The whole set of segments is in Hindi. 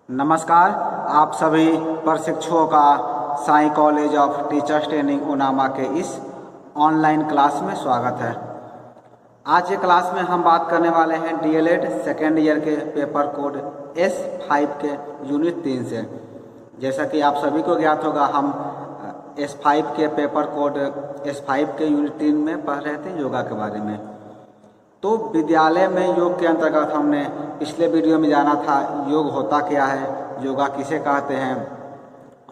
नमस्कार, आप सभी प्रशिक्षुओं का Sai college of teachers training उनामा के इस ऑनलाइन क्लास में स्वागत है। आज के क्लास में हम बात करने वाले हैं डीएलएड सेकेंड ईयर के पेपर कोड S5 के यूनिट 3 से। जैसा कि आप सभी को ज्ञात होगा, हम S5 के पेपर कोड S5 के यूनिट 3 में पढ़ रहे थे योगा के बारे में। तो विद्यालय में योग के अंतर्गत हमने पिछले वीडियो में जाना था योग होता क्या है, योगा किसे कहते हैं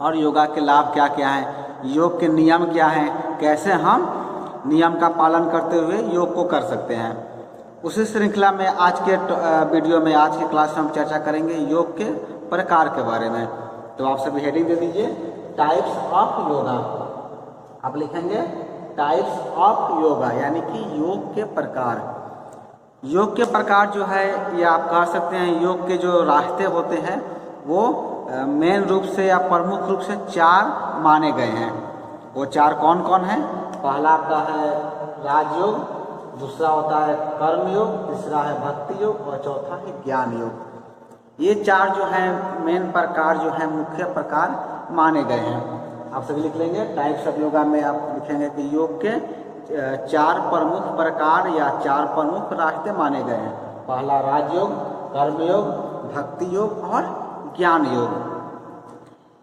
और योगा के लाभ क्या क्या हैं, योग के नियम क्या हैं, कैसे हम नियम का पालन करते हुए योग को कर सकते हैं। उसी श्रृंखला में आज के वीडियो में, आज की क्लास में हम चर्चा करेंगे योग के प्रकार के बारे में। तो आप सभी हेडिंग दे दीजिए, टाइप्स ऑफ योगा। आप लिखेंगे टाइप्स ऑफ योगा, यानी कि योग के प्रकार। योग के प्रकार जो है, ये आप कह सकते हैं योग के जो रास्ते होते हैं वो मेन रूप से या प्रमुख रूप से 4 माने गए हैं। वो 4 कौन कौन हैं? पहला आपका है राजयोग, दूसरा होता है कर्म योग, तीसरा है भक्ति योग और चौथा है ज्ञान योग। ये 4 जो है मेन प्रकार जो है, मुख्य प्रकार माने गए हैं। आप सभी लिख लेंगे टाइप्स ऑफ योगा में। आप लिखेंगे कि योग के 4 प्रमुख प्रकार या 4 प्रमुख रास्ते माने गए हैं। पहला राजयोग, कर्मयोग, भक्ति योग और ज्ञान योग।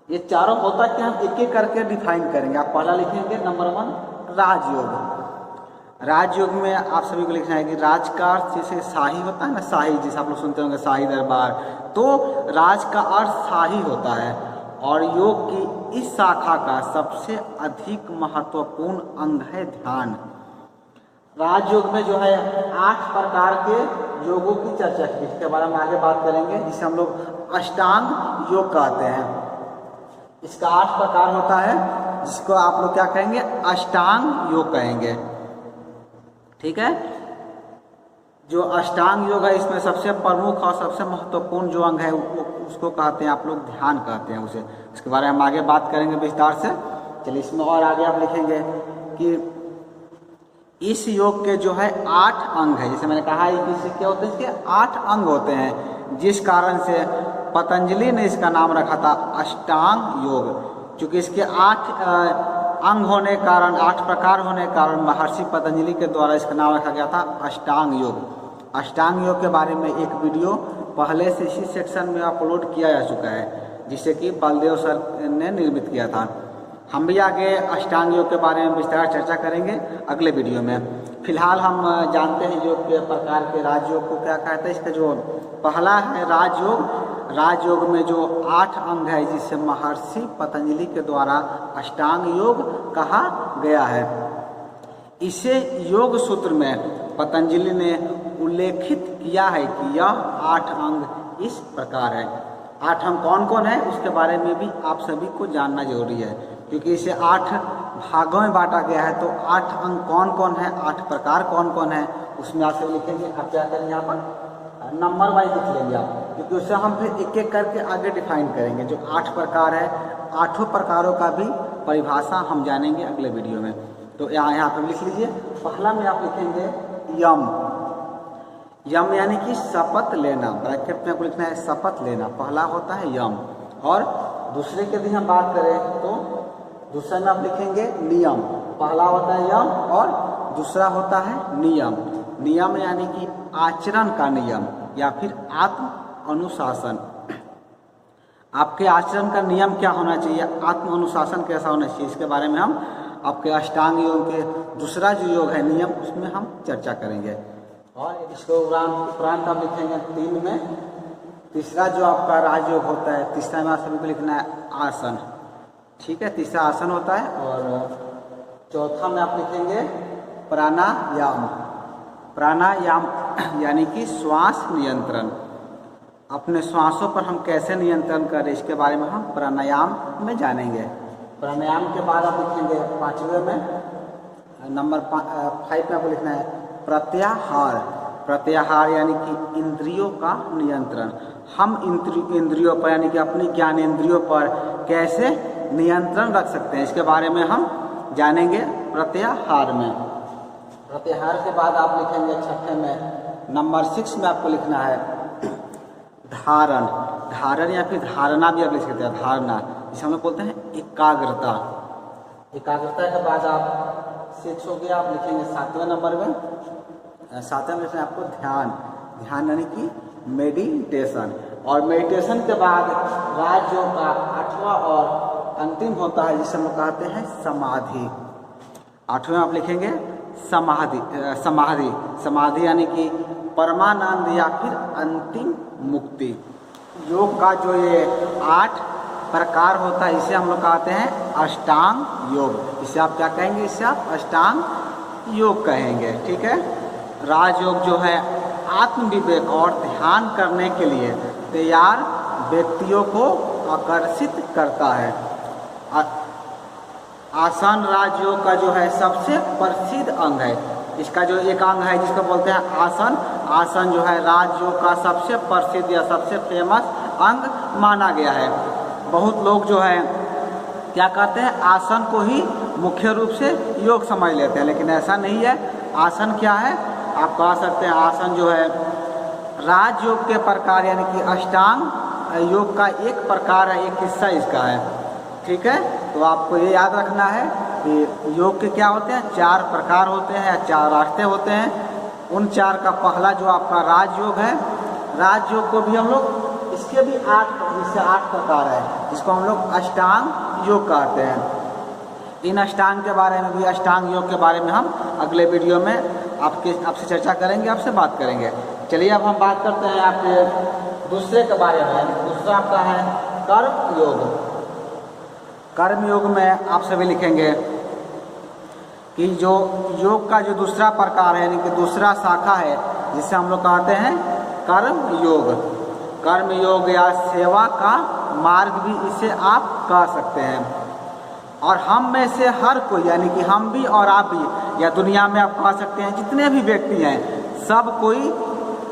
ये चारों होता क्या, हम एक एक करके डिफाइन करेंगे। आप पहला लिखेंगे नंबर 1 राजयोग। राजयोग में आप सभी को लिखना है कि राज का अर्थ जैसे शाही होता है ना, शाही जिसे आप लोग सुनते होंगे शाही दरबार, तो राज का अर्थ शाही होता है। और योग की इस शाखा का सबसे अधिक महत्वपूर्ण अंग है ध्यान। राजयोग में जो है 8 प्रकार के योगों की चर्चा की, इसके बारे में आगे बात करेंगे, जिसे हम लोग अष्टांग योग कहते हैं। इसका 8 प्रकार होता है, जिसको आप लोग क्या कहेंगे, अष्टांग योग कहेंगे। ठीक है, जो अष्टांग योग है इसमें सबसे प्रमुख और सबसे महत्वपूर्ण जो अंग है उसको कहते हैं आप लोग ध्यान कहते हैं उसे। इसके बारे में हम आगे बात करेंगे विस्तार से। चलिए, इसमें और आगे आप लिखेंगे कि इस योग के जो है 8 अंग है। जैसे मैंने कहा कि इससे क्या होते हैं, इसके 8 अंग होते हैं, जिस कारण से पतंजलि ने इसका नाम रखा था अष्टांग योग। क्योंकि इसके 8 अंग होने के कारण, 8 प्रकार होने के कारण महर्षि पतंजलि के द्वारा इसका नाम रखा गया था अष्टांग योग। अष्टांग योग के बारे में एक वीडियो पहले से इसी सेक्शन में अपलोड किया जा चुका है, जिसे कि बलदेव सर ने निर्मित किया था। हम भी आगे अष्टांग योग के बारे में विस्तार चर्चा करेंगे अगले वीडियो में। फिलहाल हम जानते हैं योग के प्रकार के राजयोग को क्या कहते हैं। इसका जो पहला है राजयोग। राजयोग में जो 8 अंग है, जिसे महर्षि पतंजलि के द्वारा अष्टांग योग कहा गया है। इसे योग सूत्र में पतंजलि ने उल्लेखित किया है कि यह 8 अंग इस प्रकार है। 8 अंग कौन कौन है उसके बारे में भी आप सभी को जानना जरूरी है, क्योंकि इसे 8 भागों में बांटा गया है। तो 8 अंग कौन कौन है, 8 प्रकार कौन कौन है, उसमें आप सब लिखेंगे। आप क्या करेंगे, यहाँ पर नंबर वाइज लिख लेंगे आप, क्योंकि उससे हम फिर एक एक करके आगे डिफाइन करेंगे। जो 8 प्रकार है, 8 प्रकारों का भी परिभाषा हम जानेंगे अगले वीडियो में। तो यहाँ पर लिख लीजिए। पहला में आप लिखेंगे यम। यम यानी कि शपथ लेना, ब्रैकेट में आपको लिखना है शपथ लेना। पहला होता है यम। और दूसरे के भी हम बात करें तो दूसरे में आप लिखेंगे नियम। पहला होता है यम और दूसरा होता है नियम। नियम यानी कि आचरण का नियम या फिर आत्म अनुशासन। आपके आचरण का नियम क्या होना चाहिए, आत्म अनुशासन कैसा होना चाहिए, इसके बारे में हम आपके अष्टांग योग के दूसरा जो योग है नियम, उसमें हम चर्चा करेंगे। और इसको उपरांत आप लिखेंगे 3 में। तीसरा जो आपका राजयोग होता है, तीसरा में आप सभी को लिखना है आसन। ठीक है, तीसरा आसन होता है। और चौथा में आप लिखेंगे प्राणायाम। प्राणायाम यानी कि श्वास नियंत्रण। अपने श्वासों पर हम कैसे नियंत्रण करें, इसके बारे में हम प्राणायाम में जानेंगे। प्राणायाम के बाद आप लिखेंगे 5वें में नंबर 5 में आपको लिखना है प्रत्याहार। प्रत्याहार यानी कि इंद्रियों का नियंत्रण। हम इंद्रियों पर यानी कि अपनी ज्ञानेंद्रियों पर कैसे नियंत्रण रख सकते हैं, इसके बारे में हम जानेंगे प्रत्याहार में। प्रत्याहार के बाद आप लिखेंगे 6 में नंबर 6 में आपको लिखना है धारण, धारण या फिर धारणा भी आप लिख सकते हैं, धारणा जिसे हम लोग बोलते हैं एकाग्रता। एकाग्रता के बाद आप 6 हो गया, आप लिखेंगे 7वें नंबर में, 7वें में आपको ध्यान, ध्यान यानी कि मेडिटेशन। और मेडिटेशन के बाद राजयोग का 8वां और अंतिम होता है जिसे हम लोग कहते हैं समाधि। 8वें आप लिखेंगे समाधि, समाधि, समाधि यानी कि परमानंद या फिर अंतिम मुक्ति। योग का जो ये 8 प्रकार होता है इसे हम लोग कहते हैं अष्टांग योग। इसे आप क्या कहेंगे? इसे आप अष्टांग योग कहेंगे, ठीक है। राजयोग जो है आत्मविवेक और ध्यान करने के लिए तैयार व्यक्तियों को आकर्षित करता है। आसन राजयोग का जो है सबसे प्रसिद्ध अंग है। इसका जो एक अंग है जिसको बोलते हैं आसन, आसन जो है राजयोग का सबसे प्रसिद्ध या सबसे फेमस अंग माना गया है। बहुत लोग जो है क्या कहते हैं, आसन को ही मुख्य रूप से योग समझ लेते हैं, लेकिन ऐसा नहीं है। आसन क्या है? आप कह सकते हैं आसन जो है राजयोग के प्रकार यानी कि अष्टांग योग का एक प्रकार है, एक हिस्सा इसका है, ठीक है। तो आपको ये याद रखना है कि योग के क्या होते हैं, 4 प्रकार होते हैं या 4 रास्ते होते हैं। उन 4 का पहला जो आपका राजयोग है, राजयोग को भी हम लोग, इसके भी 8 प्रकार है, जिसको हम लोग अष्टांग योग कहते हैं। इन अष्टांग के बारे में भी, अष्टांग योग के बारे में हम अगले वीडियो में आपसे चर्चा करेंगे, आपसे बात करेंगे। चलिए अब हम बात करते हैं आपके दूसरे के बारे में। दूसरा आपका है कर्म योग। कर्म योग में आप सभी लिखेंगे कि जो योग का जो दूसरा प्रकार है यानी कि दूसरा शाखा है जिसे हम लोग कहते हैं कर्म योग। कर्म योग या सेवा का मार्ग भी इसे आप कह सकते हैं। और हम में से हर कोई यानी कि हम भी और आप भी, या दुनिया में आप कह सकते हैं जितने भी व्यक्ति हैं, सब कोई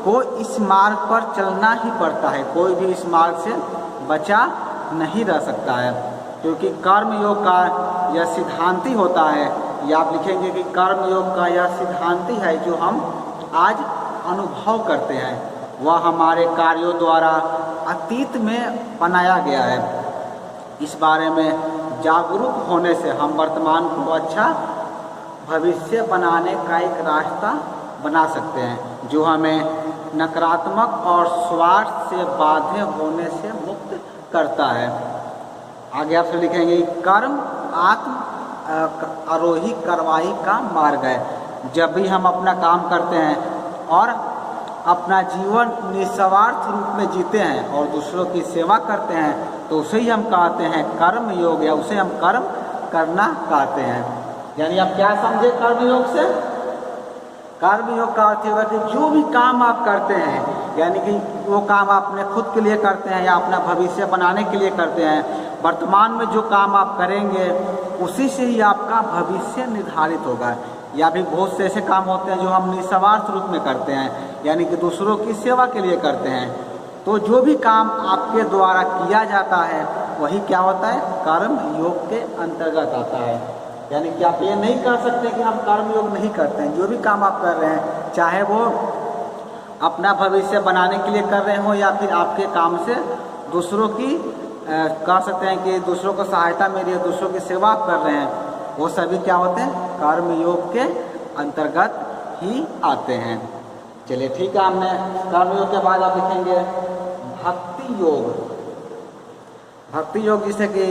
को इस मार्ग पर चलना ही पड़ता है। कोई भी इस मार्ग से बचा नहीं रह सकता है, क्योंकि कर्म योग का यह सिद्धांती होता है। या आप लिखेंगे कि कर्म योग का यह सिद्धांती है जो हम आज अनुभव करते हैं, वह हमारे कार्यों द्वारा अतीत में बनाया गया है। इस बारे में जागरूक होने से हम वर्तमान को अच्छा भविष्य बनाने का एक रास्ता बना सकते हैं, जो हमें नकारात्मक और स्वार्थ से बाध्य होने से मुक्त करता है। आगे आप लिखेंगे कर्म आत्म आरोही कार्रवाई का मार्ग है। जब भी हम अपना काम करते हैं और अपना जीवन निस्वार्थ रूप में जीते हैं और दूसरों की सेवा करते हैं, तो उसे ही हम कहते हैं कर्म योग, या उसे हम कर्म करना कहते हैं। यानी आप क्या समझे कर्म योग से? कर्म योग का अर्थ होगा कि जो भी काम आप करते हैं, यानी कि वो काम आप अपने खुद के लिए करते हैं या अपना भविष्य बनाने के लिए करते हैं, वर्तमान में जो काम आप करेंगे उसी से ही आपका भविष्य निर्धारित होगा। या भी बहुत से ऐसे काम होते हैं जो हम निस्वार्थ रूप में करते हैं, यानी कि दूसरों की सेवा के लिए करते हैं। तो जो भी काम आपके द्वारा किया जाता है वही क्या होता है, कर्म योग के अंतर्गत आता है। यानी कि आप ये नहीं कह सकते कि हम कर्म योग नहीं करते हैं। जो भी काम आप कर रहे हैं, चाहे वो अपना भविष्य बनाने के लिए कर रहे हो या फिर आपके काम से दूसरों की कह सकते हैं कि दूसरों को सहायता मिल रही है, दूसरों की सेवा आप कर रहे हैं, वो सभी क्या होते हैं, कर्म योग के अंतर्गत ही आते हैं। चलिए ठीक है, हमने कर्म योग के बाद आप लिखेंगे भक्ति योग। भक्ति योग जिसे कि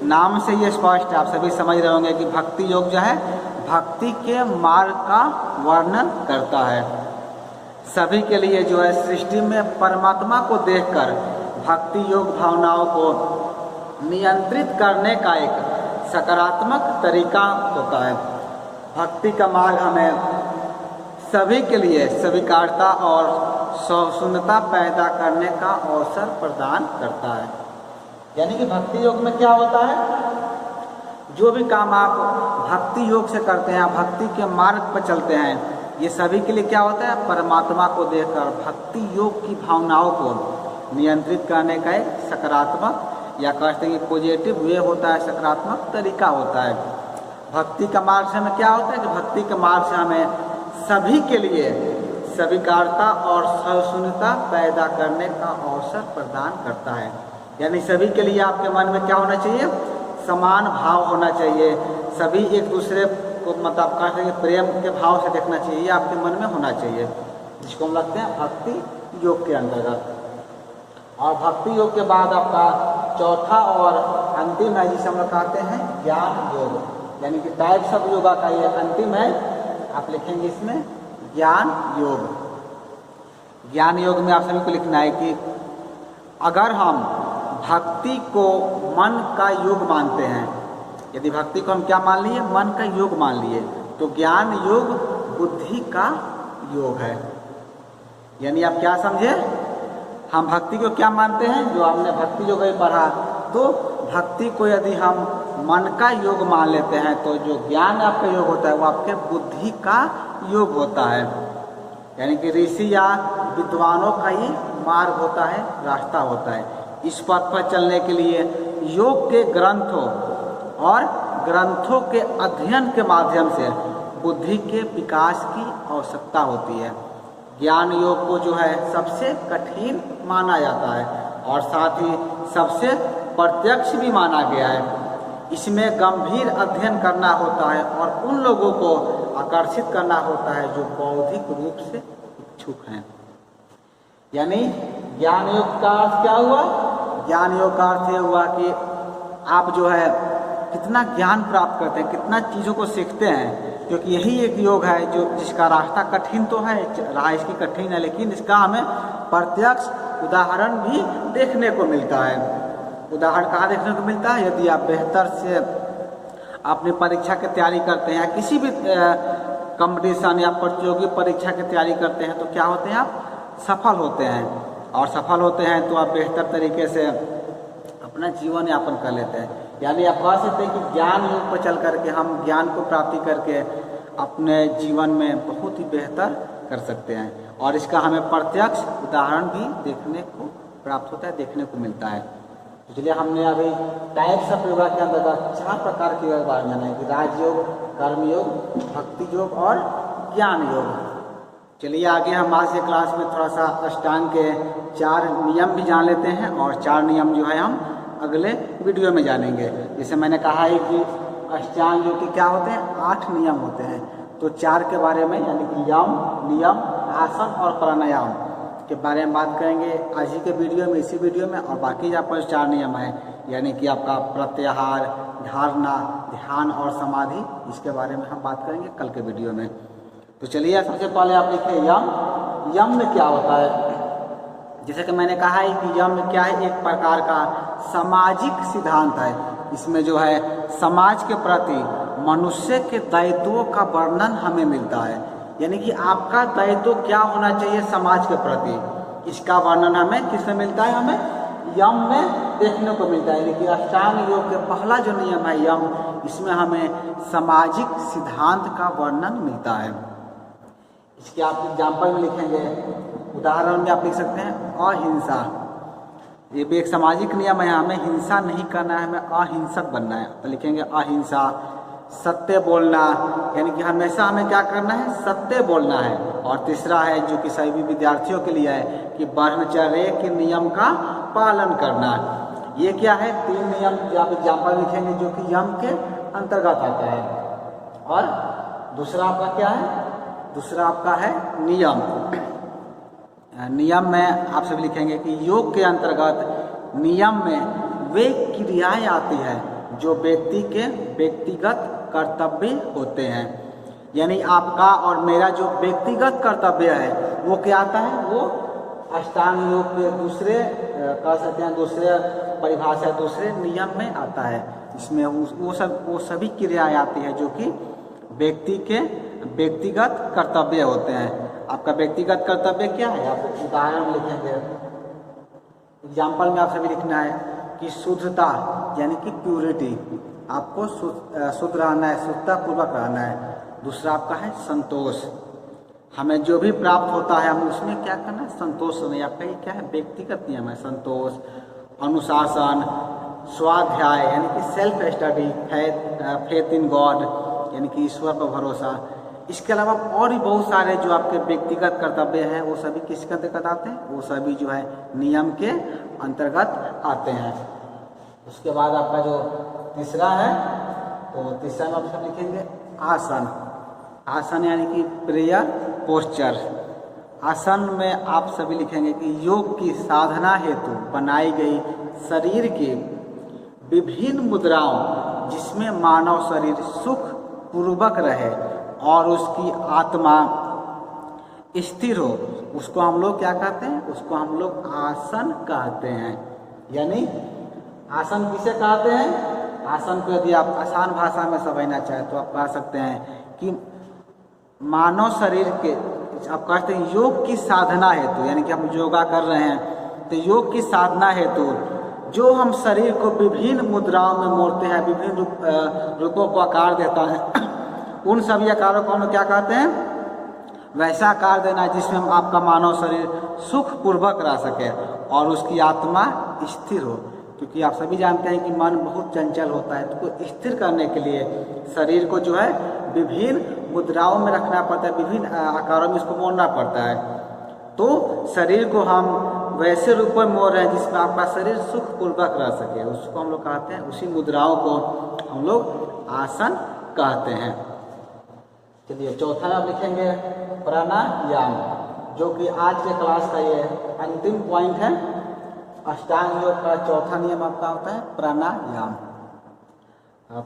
नाम से ये स्पष्ट है, आप सभी समझ रहे होंगे कि भक्ति योग जो है भक्ति के मार्ग का वर्णन करता है। सभी के लिए जो है सृष्टि में परमात्मा को देखकर भक्ति योग भावनाओं को नियंत्रित करने का एक सकारात्मक तरीका होता है। भक्ति का मार्ग हमें सभी के लिए स्वीकारता और सौशून्यता पैदा करने का अवसर प्रदान करता है। यानी कि भक्ति योग में क्या होता है, जो भी काम आप भक्ति योग से करते हैं, भक्ति के मार्ग पर चलते हैं, ये सभी के लिए क्या होता है, परमात्मा को देखकर भक्ति योग की भावनाओं को नियंत्रित करने का एक सकारात्मक या कहते हैं कि पॉजिटिव वे होता है, सकारात्मक तरीका होता है। भक्ति का मार्ग से हमें क्या होता है कि भक्ति के मार्ग से हमें सभी के लिए स्वीकारता और सहिष्णुता पैदा करने का अवसर प्रदान करता है। यानी सभी के लिए आपके मन में क्या होना चाहिए, समान भाव होना चाहिए, सभी एक दूसरे को मतलब कह सकते प्रेम के भाव से देखना चाहिए, ये आपके मन में होना चाहिए, जिसको हम लगते हैं भक्ति योग के अंतर्गत। और भक्ति योग के बाद आपका चौथा और अंतिम है जिसे हम लोग कहते हैं ज्ञान योग, यानी कि टाइप्स ऑफ योगा का ये अंतिम है, आप लिखेंगे इसमें ज्ञान योग। ज्ञान योग में आप सभी को लिखना है कि अगर हम भक्ति को मन का योग मानते हैं, यदि भक्ति को हम क्या मान लिए, मन का योग मान लिए, तो ज्ञान योग बुद्धि का योग है। यानी आप क्या समझे, हम भक्ति को क्या मानते हैं, जो हमने भक्ति योग में पढ़ा, तो भक्ति को यदि हम मन का योग मान लेते हैं तो जो ज्ञान आपका योग होता है वो आपके बुद्धि का योग होता है। यानी कि ऋषि या विद्वानों का ही मार्ग होता है, रास्ता होता है। इस पथ पर चलने के लिए योग के ग्रंथों और ग्रंथों के अध्ययन के माध्यम से बुद्धि के विकास की आवश्यकता होती है। ज्ञान योग को जो है सबसे कठिन माना जाता है और साथ ही सबसे प्रत्यक्ष भी माना गया है। इसमें गंभीर अध्ययन करना होता है और उन लोगों को आकर्षित करना होता है जो बौद्धिक रूप से इच्छुक हैं। यानी ज्ञान योग का अर्थ क्या हुआ, ज्ञान योग का अर्थ ये हुआ कि आप जो है कितना ज्ञान प्राप्त करते हैं, कितना चीज़ों को सीखते हैं, क्योंकि यही एक योग है जो जिसका रास्ता कठिन तो है, राह इसकी कठिन है, लेकिन इसका हमें प्रत्यक्ष उदाहरण भी देखने को मिलता है। उदाहरण कहाँ देखने को मिलता है, यदि आप बेहतर से अपनी परीक्षा की तैयारी करते हैं, किसी भी कंपटीशन या प्रतियोगी परीक्षा की तैयारी करते हैं, तो क्या होते हैं, आप सफल होते हैं, और सफल होते हैं तो आप बेहतर तरीके से अपना जीवन यापन कर लेते हैं। यानी आप कह सकते हैं कि ज्ञान योग पर चल करके हम ज्ञान को प्राप्ति करके अपने जीवन में बहुत ही बेहतर कर सकते हैं, और इसका हमें प्रत्यक्ष उदाहरण भी देखने को प्राप्त होता है, देखने को मिलता है। इसलिए हमने अभी टाइप्स ऑफ योगा के अंतर्गत 4 प्रकार के योगा बारे में जाना है कि राजयोग, कर्मयोग, भक्ति योग और ज्ञान योग। चलिए आगे हम आज के क्लास में थोड़ा सा अष्टांग के 4 नियम भी जान लेते हैं, और 4 नियम जो है हम अगले वीडियो में जानेंगे। जैसे मैंने कहा है कि अष्टांग योग के क्या होते हैं, 8 नियम होते हैं, तो 4 के बारे में यानी कि यम, नियम, आसन और प्राणायाम के बारे में बात करेंगे आज ही के वीडियो में, इसी वीडियो में। और बाकी जो आपका 4 नियम है, यानी कि आपका प्रत्याहार, धारणा, ध्यान और समाधि, इसके बारे में हम बात करेंगे कल के वीडियो में। तो चलिए सबसे पहले आप लिखिए यम। यम में क्या होता है, जैसे कि मैंने कहा है कि यम में क्या है, एक प्रकार का सामाजिक सिद्धांत है। इसमें जो है समाज के प्रति मनुष्य के दायित्वों का वर्णन हमें मिलता है, यानी कि आपका दायित्व क्या होना चाहिए समाज के प्रति, इसका वर्णन हमें किसमें मिलता है, हमें यम में देखने को मिलता है। यानी कि अष्टांग योग के पहला जो नियम है यम, इसमें हमें सामाजिक सिद्धांत का वर्णन मिलता है। इसके आप एग्जाम्पल में लिखेंगे, उदाहरण में आप लिख सकते हैं अहिंसा, ये भी एक सामाजिक नियम है, हमें हिंसा नहीं करना है, हमें अहिंसक बनना है, तो लिखेंगे अहिंसा। सत्य बोलना, यानी कि हमेशा हमें क्या करना है, सत्य बोलना है। और तीसरा है जो कि सभी विद्यार्थियों के लिए है कि ब्रह्मचर्य के नियम का पालन करना। ये क्या है, 3 नियम जो आप एग्जाम्पल लिखेंगे जो कि यम के अंतर्गत आता है। और दूसरा आपका क्या है, दूसरा आपका है नियम। नियम में आप सभी लिखेंगे कि योग के अंतर्गत नियम में वे क्रियाएं आती है जो व्यक्ति के व्यक्तिगत कर्तव्य होते हैं। यानी आपका और मेरा जो व्यक्तिगत कर्तव्य है वो क्या आता है, वो अष्टांग योग के दूसरे कह सकते हैं दूसरे परिभाषा, दूसरे नियम में आता है। इसमें वो सभी क्रियाएं आती है जो कि व्यक्ति के व्यक्तिगत कर्तव्य होते हैं। आपका व्यक्तिगत कर्तव्य क्या है, आप उदाहरण लिखेंगे, एग्जाम्पल में आप सभी लिखना है कि शुद्धता यानी कि प्यूरिटी, आपको शुद्ध रहना है, शुद्धता पूर्वक रहना है। दूसरा आपका है संतोष, हमें जो भी प्राप्त होता है हम उसमें क्या करना है, संतोष होना। आपका ये क्या है, व्यक्तिगत नियम है, संतोष। अनुशासन, स्वाध्याय यानी कि self study, faith in God यानी कि ईश्वर पर भरोसा, इसके अलावा और भी बहुत सारे जो आपके व्यक्तिगत कर्तव्य हैं वो सभी किसके अंतर्गत आते हैं, वो सभी जो है नियम के अंतर्गत आते हैं। उसके बाद आपका जो तीसरा है, तो तीसरा में आप सब लिखेंगे आसन। आसन यानी कि प्रेयर पोस्चर। आसन में आप सभी लिखेंगे कि योग की साधना हेतु बनाई गई शरीर की विभिन्न मुद्राओं जिसमें मानव शरीर सुख पूर्वक रहे और उसकी आत्मा स्थिर हो, उसको हम लोग क्या कहते हैं, उसको हम लोग आसन कहते हैं। यानी आसन किसे कहते हैं, आसन को यदि आप आसान भाषा में समझना चाहें तो आप कह सकते हैं कि मानव शरीर के, आप कहते हैं योग की साधना हेतु, यानी कि हम योगा कर रहे हैं तो योग की साधना हेतु जो हम शरीर को विभिन्न मुद्राओं में मोड़ते हैं, विभिन्न रूपों को आकार देता है, उन सभी आकारों को हम क्या कहते हैं, वैसा आकार देना जिसमें हम आपका मानव शरीर सुखपूर्वक रह सके और उसकी आत्मा स्थिर हो। क्योंकि आप सभी जानते हैं कि मन बहुत चंचल होता है, तो उसको स्थिर करने के लिए शरीर को जो है विभिन्न मुद्राओं में रखना पड़ता है, विभिन्न आकारों में इसको मोड़ना पड़ता है। तो शरीर को हम वैसे रूप में मोड़ रहे हैं जिसमें आपका शरीर सुखपूर्वक रह सके, उसको हम लोग कहते हैं, उसी मुद्राओं को हम लोग आसन कहते हैं। चलिए चौथा आप लिखेंगे प्राणायाम, जो कि आज के क्लास का ये अंतिम पॉइंट है। अष्टांग योग का चौथा नियम आपका होता है प्राणायाम।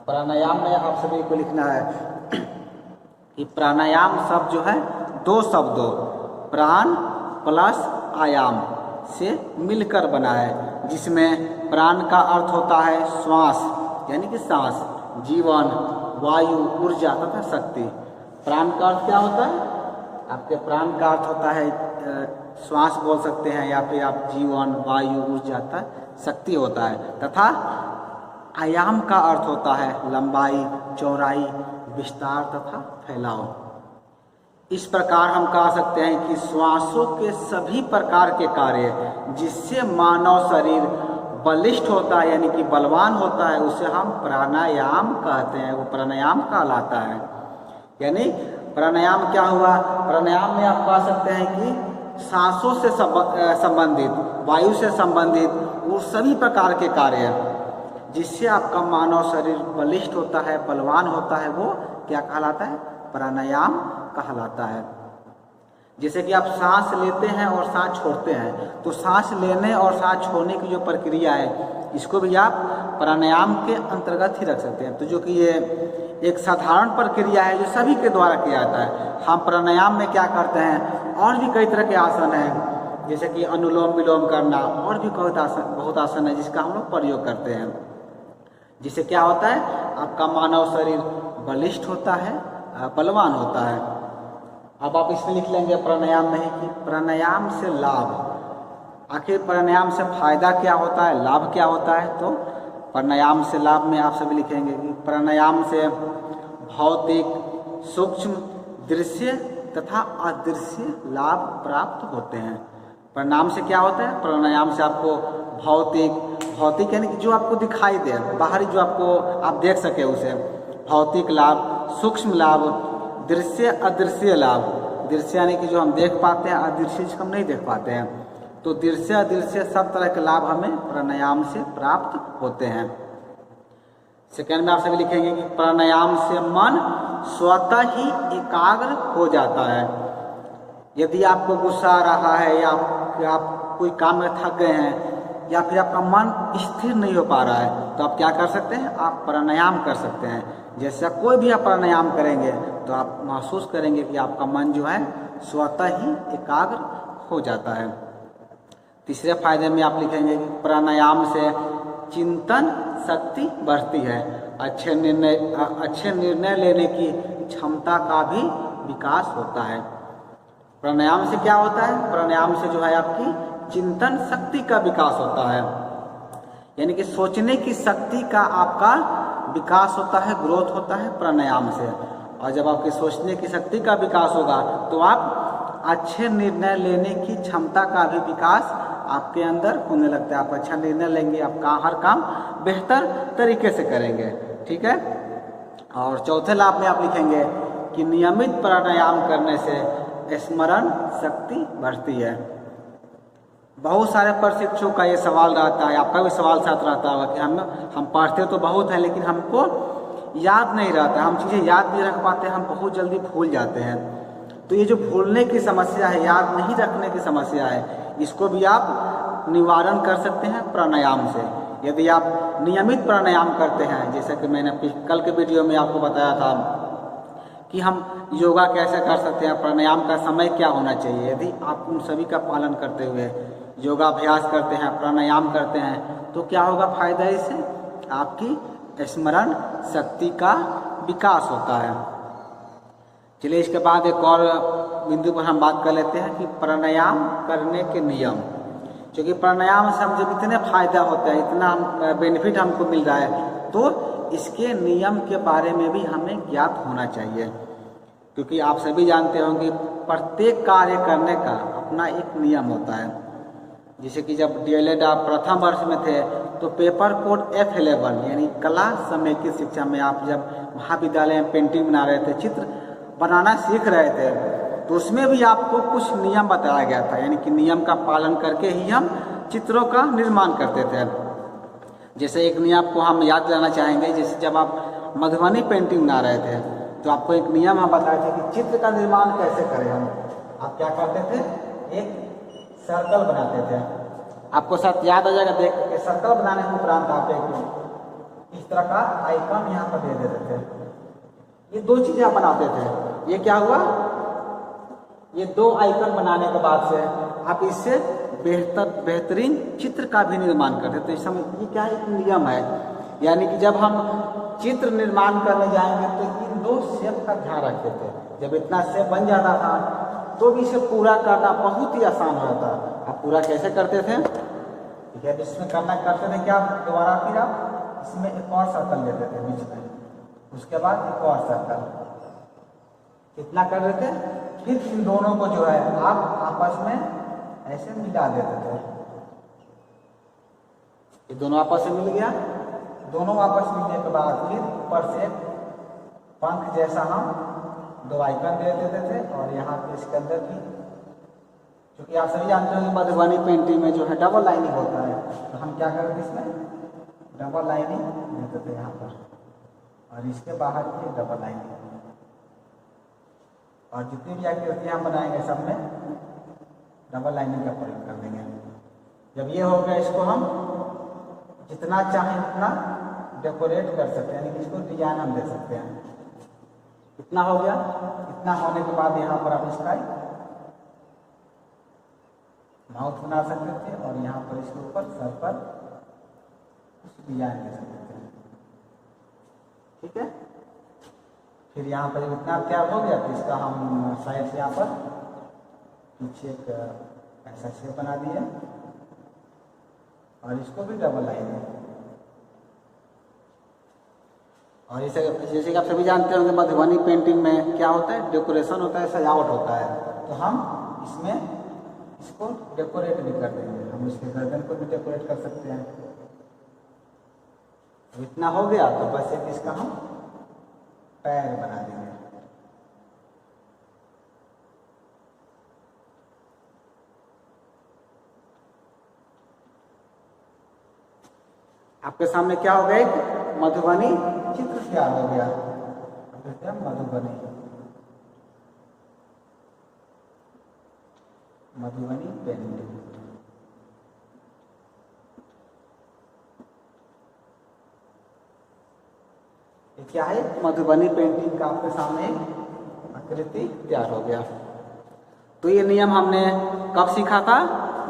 प्राणायाम में आप सभी को लिखना है कि प्राणायाम शब्द जो है दो शब्दों प्राण प्लस आयाम से मिलकर बना है, जिसमें प्राण का अर्थ होता है श्वास यानी कि सांस, जीवन, वायु, ऊर्जा तथा शक्ति। प्राण का अर्थ क्या होता है, आपके प्राण का अर्थ होता है श्वास बोल सकते हैं, या फिर आप जीवन, वायु, ऊर्जा तथा शक्ति होता है। तथा आयाम का अर्थ होता है लंबाई, चौड़ाई, विस्तार तथा फैलाव। इस प्रकार हम कह सकते हैं कि श्वासों के सभी प्रकार के कार्य जिससे मानव शरीर बलिष्ठ होता है यानी कि बलवान होता है, उसे हम प्राणायाम कहते हैं, वो प्राणायाम कहलाता है। यानी प्राणायाम क्या हुआ, प्राणायाम में आप कह सकते हैं कि सांसों से संबंधित, वायु से संबंधित वो सभी प्रकार के कार्य जिससे आपका मानव शरीर बलिष्ठ होता है, बलवान होता है, वो क्या कहलाता है, प्राणायाम कहलाता है। जैसे कि आप सांस लेते हैं और सांस छोड़ते हैं, तो सांस लेने और सांस छोड़ने की जो प्रक्रिया है इसको भी आप प्राणायाम के अंतर्गत ही रख सकते हैं। तो जो कि ये एक साधारण प्रक्रिया है जो सभी के द्वारा किया जाता है। हम प्राणायाम में क्या करते हैं, और भी कई तरह के आसन हैं, जैसे कि अनुलोम विलोम करना, और भी बहुत आसन है जिसका हम लोग प्रयोग करते हैं, जिससे क्या होता है, आपका मानव शरीर बलिष्ठ होता है, बलवान होता है। अब आप इसमें लिख लेंगे प्राणायाम में ही कि प्राणायाम से लाभ, आखिर प्राणायाम से फायदा क्या होता है, लाभ क्या होता है। तो प्राणायाम से लाभ में आप सभी लिखेंगे कि प्राणायाम से भौतिक, सूक्ष्म, दृश्य तथा अदृश्य लाभ प्राप्त होते हैं। प्राणायाम से क्या होता है, प्राणायाम से आपको भौतिक यानी कि जो आपको दिखाई दे, बाहरी जो आपको आप देख सके उसे भौतिक लाभ, सूक्ष्म लाभ, दृश्य अदृश्य लाभ। दृश्य यानी कि जो हम देख पाते हैं, अदृश्य जिसको हम नहीं देख पाते हैं। तो दृश्य अदृश्य सब तरह के लाभ हमें प्राणायाम से प्राप्त होते हैं। सेकंड में आप सभी लिखेंगे कि प्राणायाम से मन स्वतः ही एकाग्र हो जाता है। यदि आपको गुस्सा आ रहा है या आप कोई काम में थक गए हैं या फिर आपका मन स्थिर नहीं हो पा रहा है, तो आप क्या कर सकते हैं, आप प्राणायाम कर सकते हैं। जैसे कोई भी आप प्राणायाम करेंगे तो आप महसूस करेंगे कि आपका मन जो है स्वतः ही एकाग्र हो जाता है। तीसरे फायदे में आप लिखेंगे कि प्राणायाम से चिंतन शक्ति बढ़ती है, अच्छे निर्णय लेने की क्षमता का भी विकास होता है। प्राणायाम से क्या होता है, प्राणायाम से जो है आपकी चिंतन शक्ति का विकास होता है, यानी कि सोचने की शक्ति का आपका विकास होता है, ग्रोथ होता है प्राणायाम से। और जब आपके सोचने की शक्ति का विकास होगा तो आप अच्छे निर्णय लेने की क्षमता का भी विकास आपके अंदर होने लगता है। आप अच्छा निर्णय लेंगे, आप हर काम बेहतर तरीके से करेंगे। ठीक है। और चौथे लाभ में आप लिखेंगे कि नियमित प्राणायाम करने से स्मरण शक्ति बढ़ती है। बहुत सारे प्रशिक्षुओं का ये सवाल रहता है, आपका भी सवाल साथ रहता होगा कि हम पढ़ते तो बहुत है लेकिन हमको याद नहीं रहता, हम चीज़ें याद नहीं रख पाते, हम बहुत जल्दी भूल जाते हैं। तो ये जो भूलने की समस्या है, याद नहीं रखने की समस्या है, इसको भी आप निवारण कर सकते हैं प्राणायाम से। यदि आप नियमित प्राणायाम करते हैं, जैसे कि मैंने कल के वीडियो में आपको बताया था कि हम योगा कैसे कर सकते हैं, प्राणायाम का समय क्या होना चाहिए, यदि आप उन सभी का पालन करते हुए योगाभ्यास करते हैं, प्राणायाम करते हैं, तो क्या होगा फायदा इससे? आपकी स्मरण शक्ति का विकास होता है। चलिए इसके बाद एक और बिंदु पर हम बात कर लेते हैं कि प्राणायाम करने के नियम। क्योंकि प्राणायाम से हम जब इतने फायदा होते हैं, इतना बेनिफिट हमको मिल रहा है, तो इसके नियम के बारे में भी हमें ज्ञात होना चाहिए। क्योंकि आप सभी जानते होंगे प्रत्येक कार्य करने का अपना एक नियम होता है। जैसे कि जब डीएलएड आप प्रथम वर्ष में थे तो पेपर कोड F11 यानी कला समेकित शिक्षा में आप जब महाविद्यालय में पेंटिंग बना रहे थे, चित्र बनाना सीख रहे थे, तो उसमें भी आपको कुछ नियम बताया गया था, यानी कि नियम का पालन करके ही हम चित्रों का निर्माण करते थे। जैसे एक नियम को हम याद दिलाना चाहेंगे, जैसे जब आप मधुबनी पेंटिंग बना रहे थे तो आपको एक नियम हम बताए थे कि चित्र का निर्माण कैसे करें। हम आप क्या करते थे, एक सर्कल बनाते थे, आपको साथ याद आ जाएगा देख के। सर्कल बनाने के उपरांत आप एक इस तरह का आइकन यहाँ पर दे देते थे। ये दो चीजें आप बनाते थे। ये क्या हुआ, ये दो आइकन बनाने के बाद से आप इससे बेहतरीन चित्र का भी निर्माण करते थे। तो ये क्या एक नियम है, यानी कि जब हम चित्र निर्माण करने जाएंगे तो इन दो शेप का ध्यान रखते थे। जब इतना शेप बन जाता था तो भी इसे पूरा करना बहुत ही आसान होता। आप पूरा कैसे करते थे, ठीक है, इसमें करते थे क्या, दोबारा फिर आप इसमें एक और सर्कल लेते थे बीच में, उसके बाद एक और सर्कल, कितना कर रहे थे, फिर इन दोनों को जो है आप आपस में ऐसे मिला देते थे। ये दोनों आपस में मिल गया। दोनों आपस मिलने के बाद फिर ऊपर से पंख जैसा हम दो आइकन दे देते थे, और यहाँ पे इसके अंदर भी, क्योंकि आप सभी जानते हो कि मधुबनी पेंटिंग में जो है डबल लाइनिंग होता है, तो हम क्या करते इसमें डबल लाइनिंग देते थे यहाँ पर, और इसके बाहर भी डबल लाइनिंग, और जितनी भी आकृतियाँ हम बनाएंगे सब में डबल लाइनिंग का प्रयोग कर देंगे। जब ये हो गया, इसको हम जितना चाहें उतना डेकोरेट कर सकते हैं, यानी कि इसको डिजाइन हम दे सकते हैं। इतना हो गया। इतना होने के बाद यहाँ पर आप इसका माउथ बना सकते थे, और यहाँ पर इसके ऊपर सर पर कुछ डिजाइन दे सकते थे, ठीक है। फिर यहाँ पर इतना तैयार हो गया तो इसका हम साइड से यहाँ पर पीछे एक ऐसा शेप बना दिए, और इसको भी डबल लाइन है। और इसे जैसे कि आप सभी जानते होंगे मधुबनी पेंटिंग में क्या होता है, डेकोरेशन होता है, सजावट होता है, तो हम इसमें इसको डेकोरेट भी कर देंगे। हम इसके गर्दन को भी डेकोरेट कर सकते हैं। तो इतना हो गया तो बस एक इसका हम पैर बना देंगे। आपके सामने क्या हो गया, एक मधुबनी चित्र तैयार हो गया। मधुबनी पेंटिंग। ये क्या है, मधुबनी पेंटिंग का आपके सामने आकृति तैयार हो गया। तो ये नियम हमने कब सीखा था,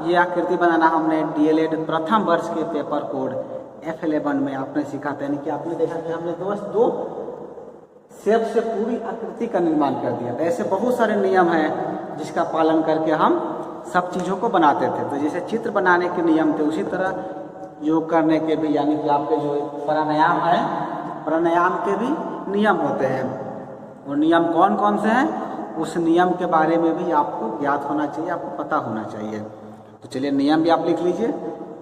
ये आकृति बनाना हमने डीएलएड प्रथम वर्ष के पेपर कोड F11 में आपने सीखा था। यानी कि आपने देखा कि हमने दो शेप से पूरी आकृति का निर्माण कर दिया। ऐसे बहुत सारे नियम हैं जिसका पालन करके हम सब चीज़ों को बनाते थे। तो जैसे चित्र बनाने के नियम थे, उसी तरह योग करने के भी, यानी कि आपके जो प्राणायाम है, प्राणायाम के भी नियम होते हैं। और नियम कौन कौन से हैं, उस नियम के बारे में भी आपको ज्ञात होना चाहिए, आपको पता होना चाहिए। तो चलिए नियम भी आप लिख लीजिए।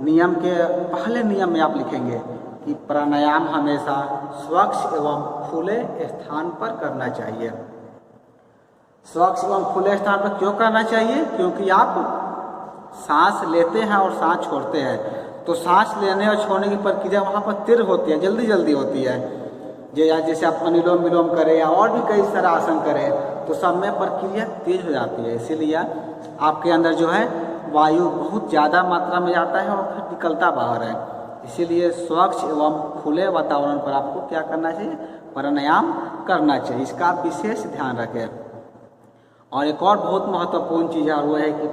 नियम के पहले नियम में आप लिखेंगे कि प्राणायाम हमेशा स्वच्छ एवं खुले स्थान पर करना चाहिए। स्वच्छ एवं खुले स्थान पर क्यों करना चाहिए? क्योंकि आप सांस लेते हैं और सांस छोड़ते हैं, तो सांस लेने और छोड़ने की प्रक्रिया वहाँ पर तीव्र होती है, जल्दी जल्दी होती है। जैसे आप अनुलोम विलोम करें या और भी कई सारे आसन करें तो सब में प्रक्रिया तेज हो जाती है, इसीलिए आपके अंदर जो है वायु बहुत ज़्यादा मात्रा में जाता है और फिर निकलता बाहर है। इसीलिए स्वच्छ एवं खुले वातावरण पर आपको क्या करना चाहिए? प्राणायाम करना चाहिए, इसका आप विशेष ध्यान रखें। और एक और बहुत महत्वपूर्ण चीज़ है, वो है कि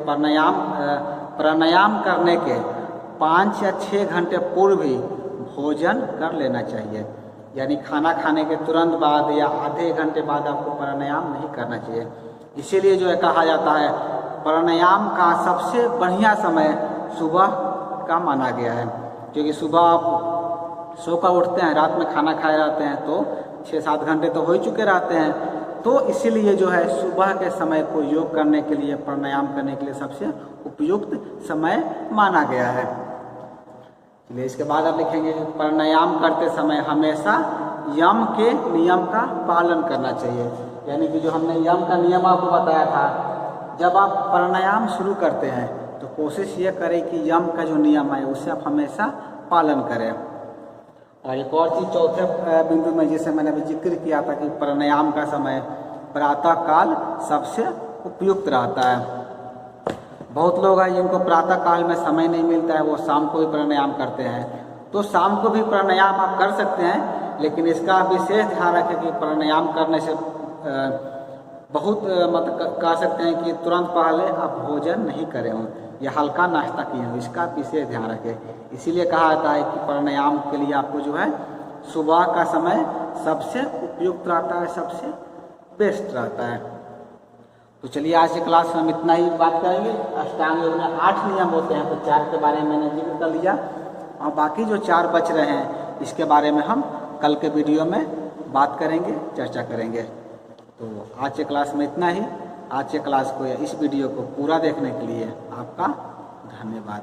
प्राणायाम करने के 5 या 6 घंटे पूर्व ही भोजन कर लेना चाहिए, यानी खाना खाने के तुरंत बाद या आधे घंटे बाद आपको प्राणायाम नहीं करना चाहिए। इसीलिए जो है कहा जाता है प्राणायाम का सबसे बढ़िया समय सुबह का माना गया है, क्योंकि सुबह आप सोकर उठते हैं, रात में खाना खाए रहते हैं तो 6-7 घंटे तो हो ही चुके रहते हैं, तो इसीलिए जो है सुबह के समय को योग करने के लिए, प्राणायाम करने के लिए सबसे उपयुक्त समय माना गया है। चलिए इसके बाद आप लिखेंगे प्राणायाम करते समय हमेशा यम के नियम का पालन करना चाहिए, यानी कि जो हमने यम का नियम आपको बताया था, जब आप प्राणायाम शुरू करते हैं तो कोशिश ये करें कि यम का जो नियम है उसे आप हमेशा पालन करें। और एक और चीज़ चौथे बिंदु में जिसे मैंने अभी जिक्र किया था कि प्राणायाम का समय प्रातः काल सबसे उपयुक्त रहता है। बहुत लोग हैं जिनको प्रातः काल में समय नहीं मिलता है, वो शाम को भी प्राणायाम करते हैं, तो शाम को भी प्राणायाम आप कर सकते हैं, लेकिन इसका विशेष ध्यान रखें कि प्राणायाम करने से बहुत मतलब कह सकते हैं कि तुरंत पहले आप भोजन नहीं करें हों या हल्का नाश्ता किए हों, इसका विशेष ध्यान रखें। इसीलिए कहा जाता है कि प्राणायाम के लिए आपको जो है सुबह का समय सबसे उपयुक्त रहता है, सबसे बेस्ट रहता है। तो चलिए आज की क्लास में हम इतना ही बात करेंगे। अष्टांग योग में 8 नियम होते हैं, तो 4 के बारे में मैंने जिक्र कर लिया, और बाकी जो 4 बच रहे हैं इसके बारे में हम कल के वीडियो में बात करेंगे, चर्चा करेंगे। तो आज के क्लास में इतना ही। आज के क्लास को या इस वीडियो को पूरा देखने के लिए आपका धन्यवाद।